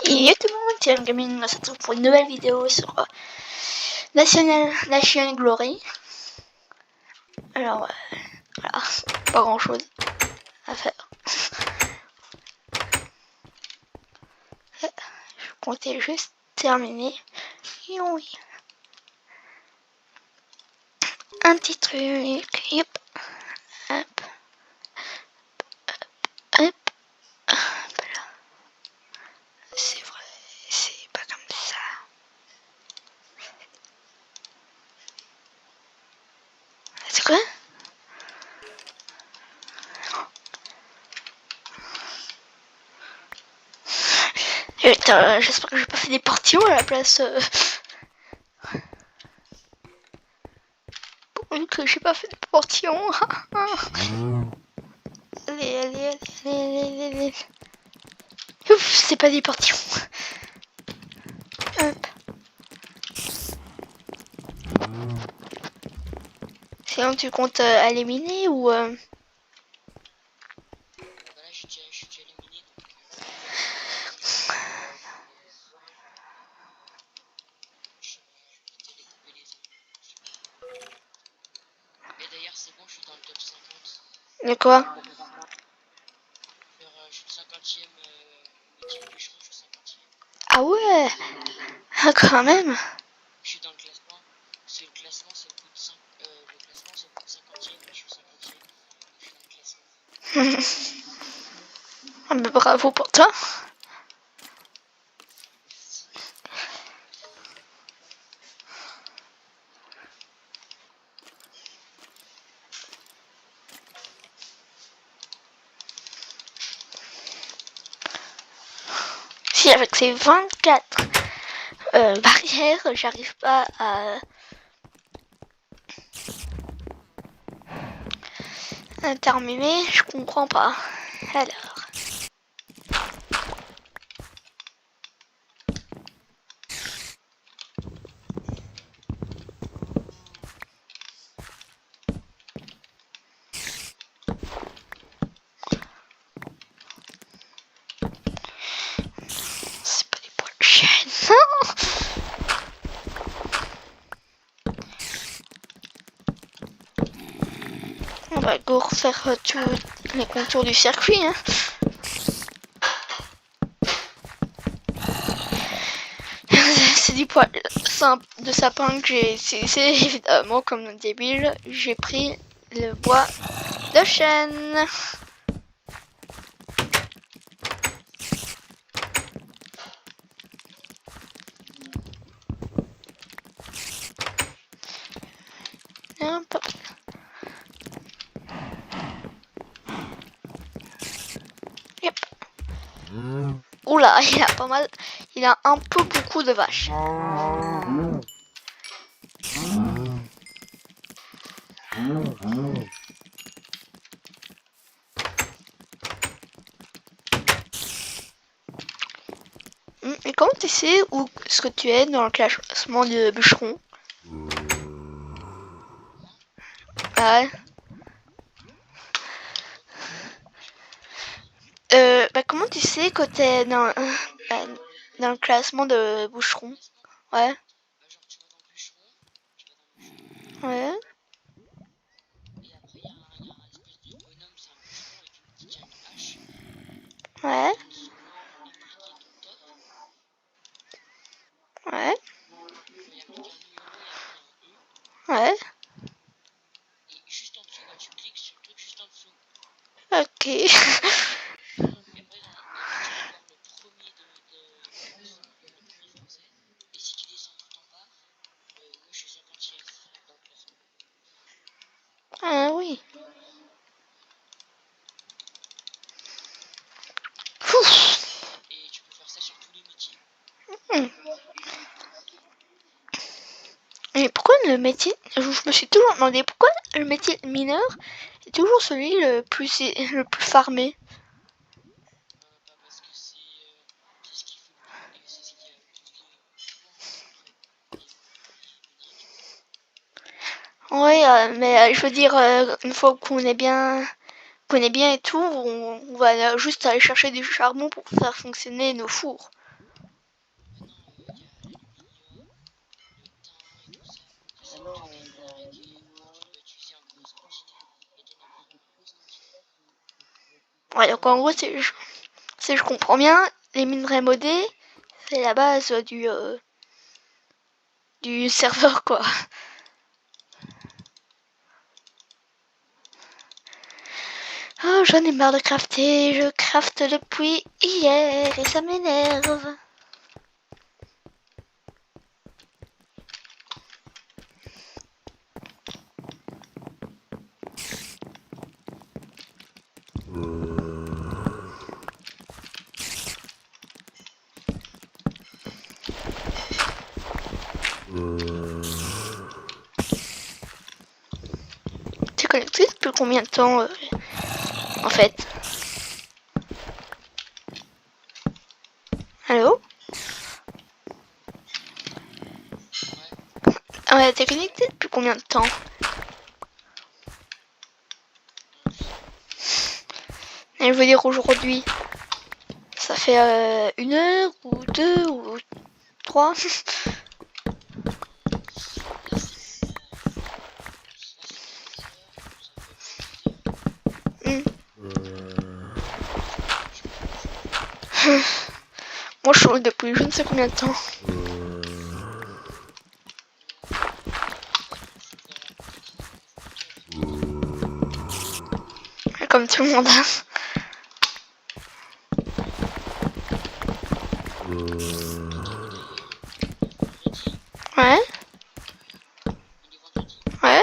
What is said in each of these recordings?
Et tout le monde, c'est Gaming, on se retrouve pour une nouvelle vidéo sur National Glory. Alors, voilà, pas grand chose à faire. Je comptais juste terminer. Et oui. Un petit truc, yep. Hop, hop, hop là. C'est vrai, c'est pas comme ça. C'est quoi? J'espère que j'ai pas fait des portions à la place. Que j'ai pas fait de portions. Allez. Ouf, c'est pas des portions. Hop. Sinon tu comptes éliminer ou Voilà, je suis déjà éliminé, donc je vais découper les autres. Et d'ailleurs, c'est bon, je suis dans le top 50. de quoi? Je suis le 50e métier de bûcheron, je suis 50e. Ah ouais. Ah, quand même. Je suis dans le classement. Parce que le classement, c'est au bout de 5, le classement, c'est au bout de 50e, et je suis 50e. Je suis dans le classement. Ah, bah, bravo pour toi. Si avec ces 24 barrières, j'arrive pas à terminer, je comprends pas. Alors. C'est pas des poils de chien. On va go refaire tous les contours du circuit. Hein. C'est du poil simple de sapin que j'ai utilisé, évidemment, comme un débile. J'ai pris le bois de chêne. Hop. Yep. Oula, il a pas mal. Il a un peu beaucoup de vaches. Et comment tu sais où ce que tu es dans le classement de bûcheron? Ouais. Bah comment tu sais que t'es dans le classement de bûcheron? Ouais. Genre, tu vas dans le bûcheron, Ouais. et après, il y a un espèce de bonhomme, c'est un bûcheron, et tu tiens une hache. Ouais. En dessous, il y a marqué ton top. Ouais. Il y a marqué un numéro et après un E. Ouais. Et juste en dessous, bah, tu cliques sur le truc juste en dessous. Ok. Et après tu vas voir le premier de France, le premier français. Et si tu descends tout en bas, moi je suis 50e dans le classement. Ah oui. Ouf. Et tu peux faire ça sur tous les métiers. Et pourquoi le métier, je me suis toujours demandé pourquoi le métier de mineur est toujours celui le plus farmé. Bah parce que c'est ce qu'il faut le plus, et c'est ce qui a le plus de choix en fait après. Et tu vois. Ouais, mais je veux dire, une fois qu'on est bien connaît bien et tout, on va juste aller chercher du charbon pour faire fonctionner nos fours. Maintenant, il y a le lierre, le thym et tout ça. Ça, tu peux utiliser en grosse quantité et d'énormes grosses quantités. Ouais, donc en gros, si je comprends bien, les minerais modés, c'est la base du serveur, quoi. Oh, j'en ai marre de crafter, je crafte depuis hier et ça m'énerve. T'es connecté depuis combien de temps, en fait? Allô? Ouais, t'es connecté depuis combien de temps? Et je veux dire aujourd'hui. Ça fait 1 heure ou 2 ou 3. Moi je suis depuis je ne sais combien de temps. Comme tout le monde. Ouais. Ouais.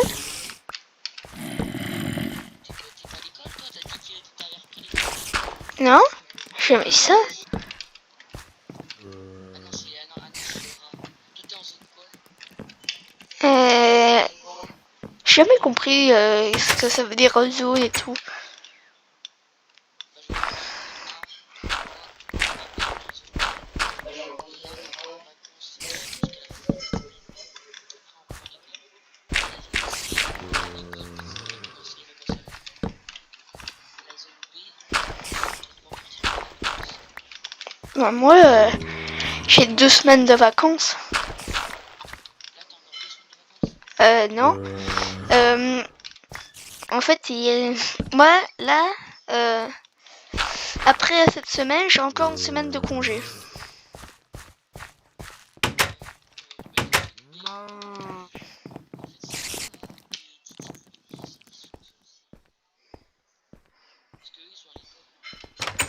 Non, j'ai jamais ça. J'ai jamais compris ce que ça veut dire zone et tout. Ouais, moi, j'ai 2 semaines de vacances. Non. En fait, moi, là, après cette semaine, j'ai encore une semaine de congé.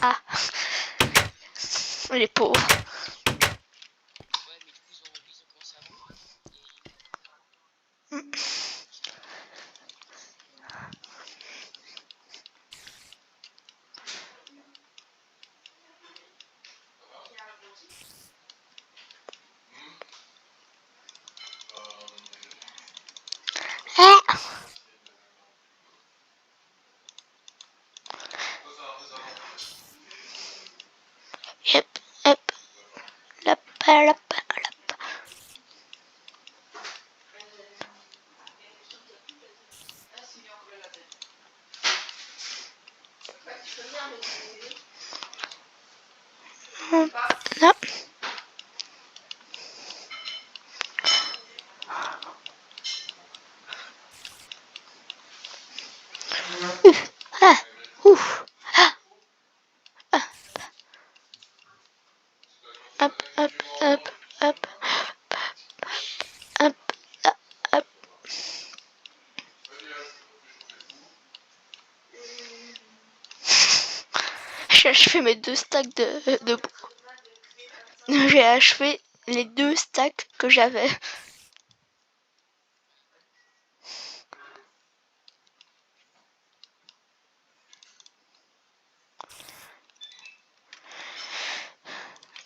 Ah, les pauvres. Ah. Hop, hop, lop, lop, lop. Hop, là. Ah, ouf. Ah, ah. Hop, hop, hop, hop, hop, hop, hop. J'ai achevé mes 2 stacks de... J'ai achevé les 2 stacks que j'avais.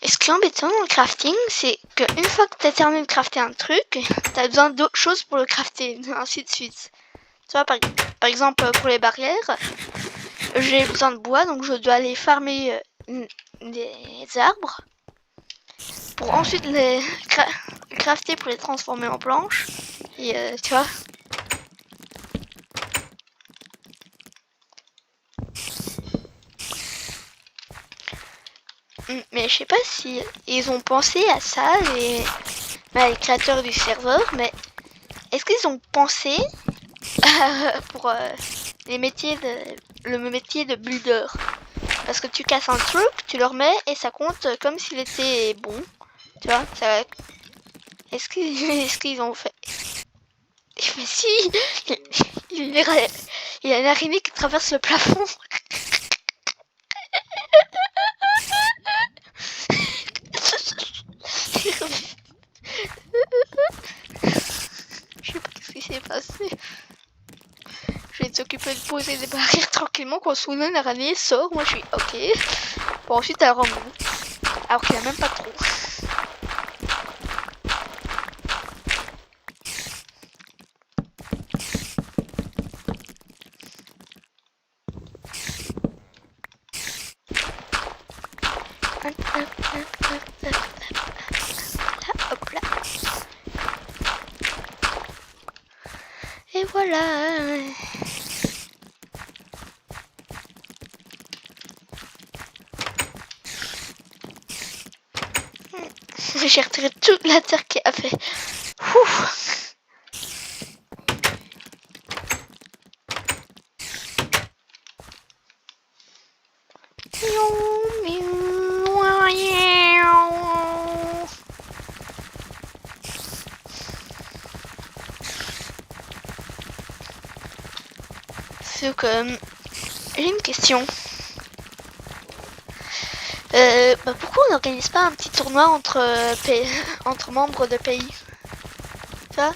Et ce qui est embêtant dans le crafting, c'est qu'une fois que tu as terminé de crafter un truc, tu as besoin d'autres choses pour le crafter, ainsi de suite. Tu vois, par exemple, pour les barrières, j'ai besoin de bois, donc je dois aller farmer des arbres pour ensuite les crafter pour les transformer en planches. Et tu vois. Mais je sais pas si ils ont pensé à ça, les créateurs du serveur, mais est-ce qu'ils ont pensé pour le métier de builder? Parce que tu casses un truc, tu le remets et ça compte comme s'il était bon. Tu vois, ça. Est-ce qu'ils ont fait? Mais si, il y a une araignée qui traverse le plafond. Je sais pas ce qui s'est passé. Je vais s'occuper de poser des barrières tranquillement quand soudain l'araignée sort. Moi je suis ok. Bon ensuite elle remonte. Alors qu'il n'y a même pas trop. Hop là. Et voilà. J'ai retiré toute la terre qui a fait. Ouf. C'est que j'ai une question. Pourquoi on n'organise pas un petit tournoi entre membres de pays? Tu vois?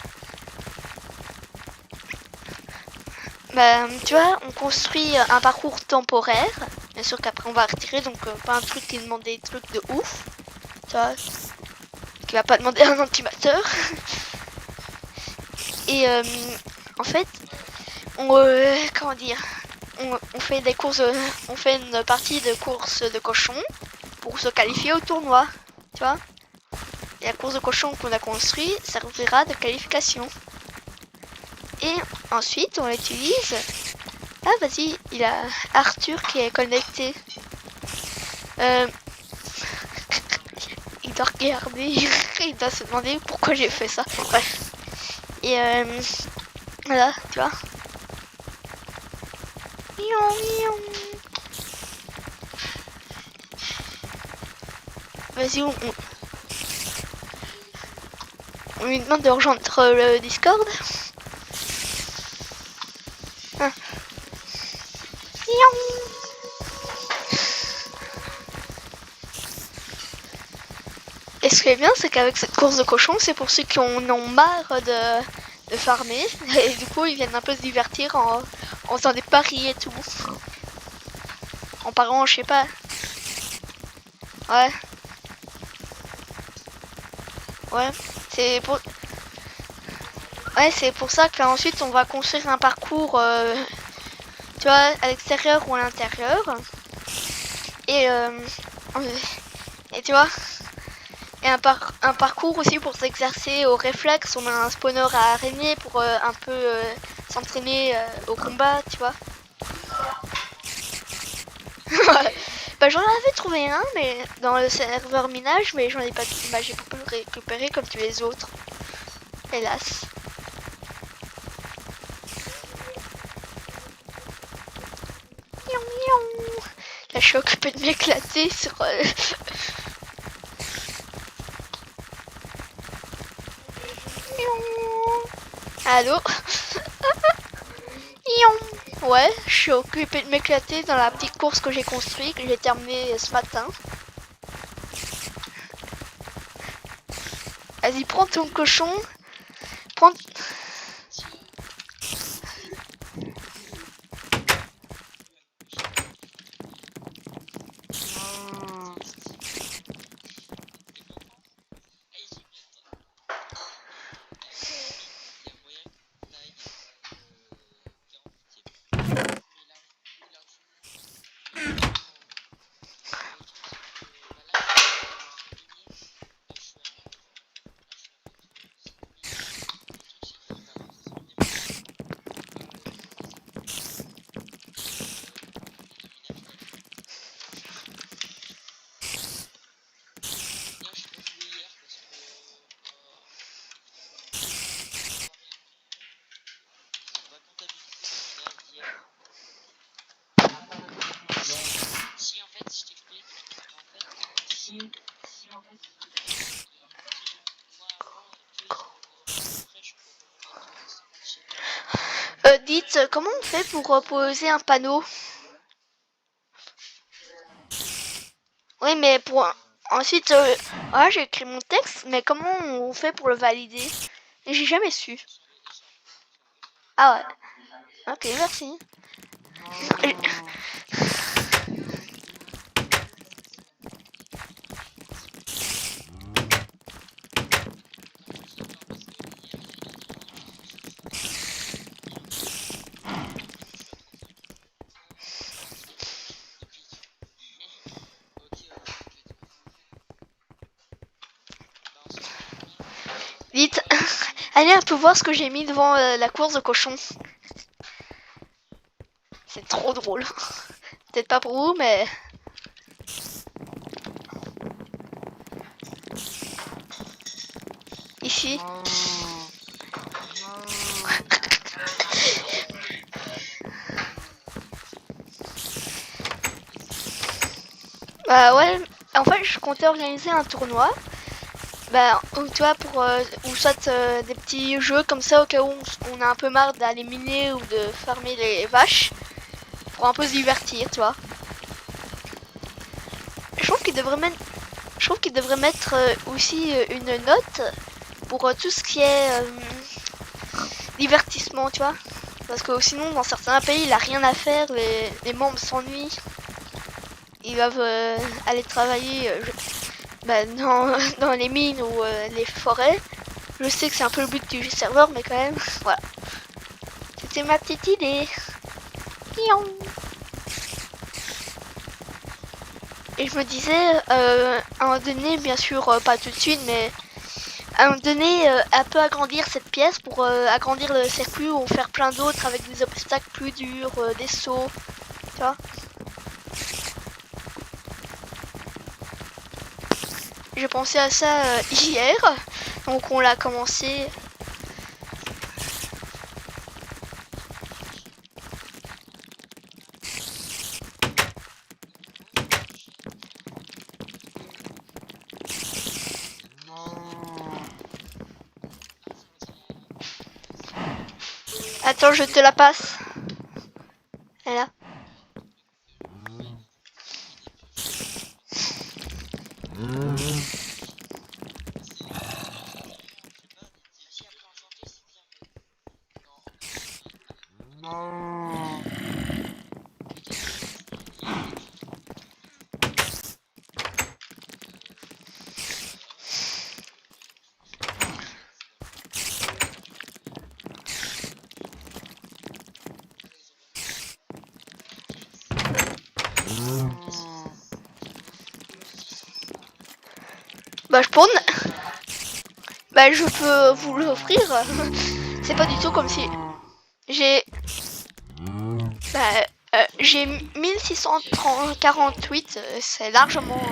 Tu vois, on construit un parcours temporaire. Bien sûr qu'après on va retirer, donc pas un truc qui demande des trucs de ouf. Tu vois? Qui va pas demander un antimateur. Et en fait, comment dire? On fait des courses, on fait une partie de course de cochon pour se qualifier au tournoi, tu vois. Et la course de cochon qu'on a construit servira de qualification. Et ensuite, on l'utilise. Ah, vas-y, il y a Arthur qui est connecté. Il doit regarder, il doit se demander pourquoi j'ai fait ça. Bref. Et voilà, tu vois. Vas-y, on lui demande de rejoindre le Discord. Ah. Et ce qui est bien, c'est qu'avec cette course de cochon, c'est pour ceux qui en ont marre de farmer. Et du coup, ils viennent un peu se divertir en faisant des paris et tout. En pariant, je sais pas. Ouais. Ouais. C'est pour ça qu'ensuite on va construire un parcours, tu vois, à l'extérieur ou à l'intérieur. Et tu vois, et un parcours aussi pour s'exercer au réflexe. On a un spawner à araignée pour un peu s'entraîner au combat, tu vois. J'en avais trouvé un, mais dans le serveur minage, mais j'en ai pas, j'ai pas pu le récupérer comme tous les autres, hélas. Là, je suis occupée de m'éclater sur. Allô. Ouais, je suis occupée de m'éclater dans la petite course que j'ai construite, que j'ai terminée ce matin. Vas-y, prends ton cochon. Prends. Dites, comment on fait pour poser un panneau? Oui, mais pour ensuite, voilà, j'ai écrit mon texte, mais comment on fait pour le valider? Et j'ai jamais su. Ah ouais. Ok, merci. Dites, allez un peu voir ce que j'ai mis devant la course de cochon. C'est trop drôle. Peut-être pas pour vous, mais... Ici. Bah ouais, en fait je comptais organiser un tournoi. Bah tu vois pour ou soit des petits jeux comme ça au cas où on a un peu marre d'aller miner ou de farmer les vaches. Pour un peu se divertir, tu vois. Je trouve qu'il devrait mettre aussi une note pour tout ce qui est divertissement, tu vois. Parce que sinon dans certains pays il a rien à faire, les membres s'ennuient. Ils doivent aller travailler dans les mines ou les forêts. Je sais que c'est un peu le but du serveur, mais quand même, voilà. C'était ma petite idée. Et je me disais, à un moment donné, bien sûr, pas tout de suite, mais à un moment donné, un peu agrandir cette pièce pour agrandir le circuit ou en faire plein d'autres avec des obstacles plus durs, des sauts, tu vois. J'ai pensé à ça hier, donc on l'a commencé. Attends, je te la passe. Elle est là. Bah je spawn. Bah je peux vous l'offrir. C'est pas du tout comme si j'ai j'ai 1648, c'est largement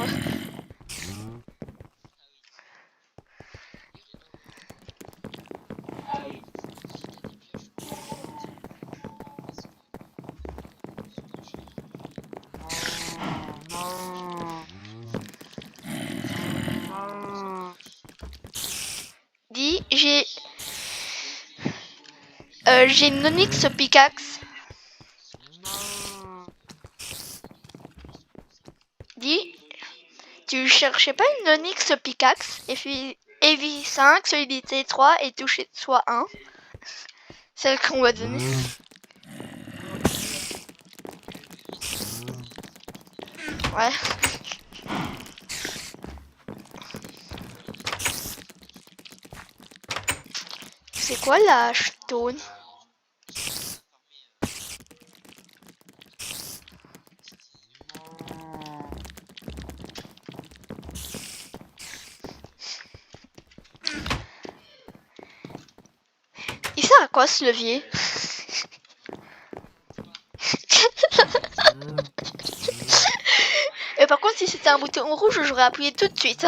dit. J'ai une Onyx pickaxe. Dit, tu cherchais pas une Onyx pickaxe et puis Heavy 5, solidité 3 et toucher de soi 1. Celle qu'on va donner. Ouais. C'est quoi la stone? Il sert à quoi ce levier? Et par contre, si c'était un bouton rouge, j'aurais appuyé tout de suite.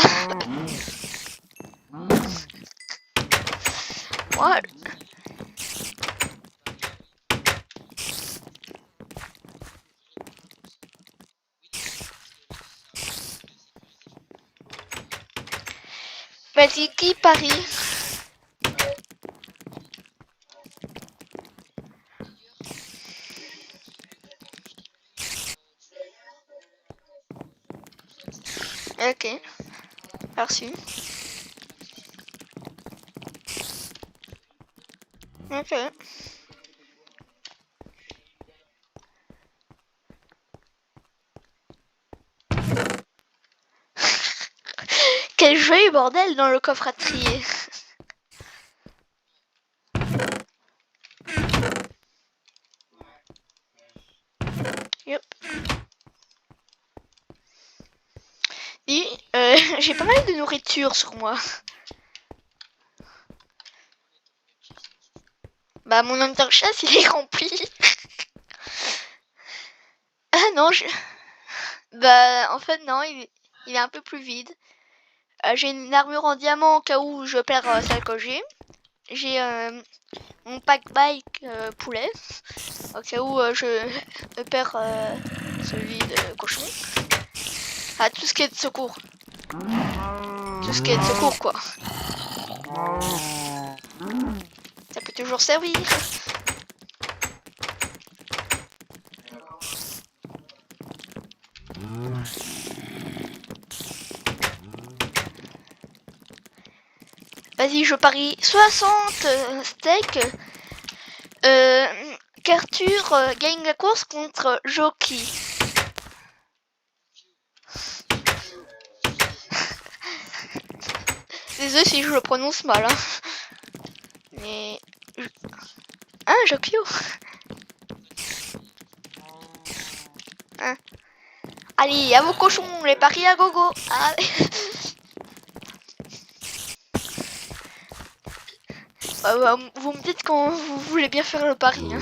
Ouais. Vas-y, qui parie? Ok, merci. Ok. Quel joli bordel dans le coffre à trier. Yep. Et j'ai pas mal de nourriture sur moi. Bah mon interchasse il est rempli. Ah non, bah en fait non, il est un peu plus vide. J'ai une armure en diamant au cas où je perds celle que j'ai. J'ai mon pack bike poulet au cas où je perds celui de cochon. Ah, tout ce qui est de secours. Tout ce qui est de secours quoi. Ça peut toujours servir. Vas-y, je parie 60 steaks. Qu'Arthur gagne la course contre Jockey. Désolé si je le prononce mal. Hein. Mais... Ah, Jockey. Hein. Allez, à vos cochons, les paris à gogo. Allez. Vous me dites quand vous voulez bien faire le pari. Hein.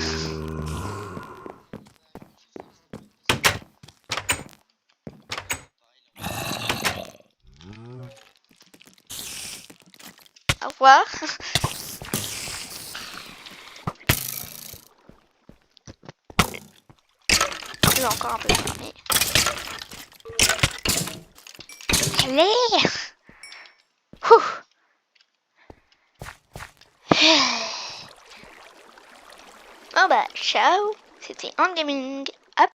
Au revoir. J'ai encore un peu fermé. Allez. Ouh. Bon bah, ciao. C'était Endgaming.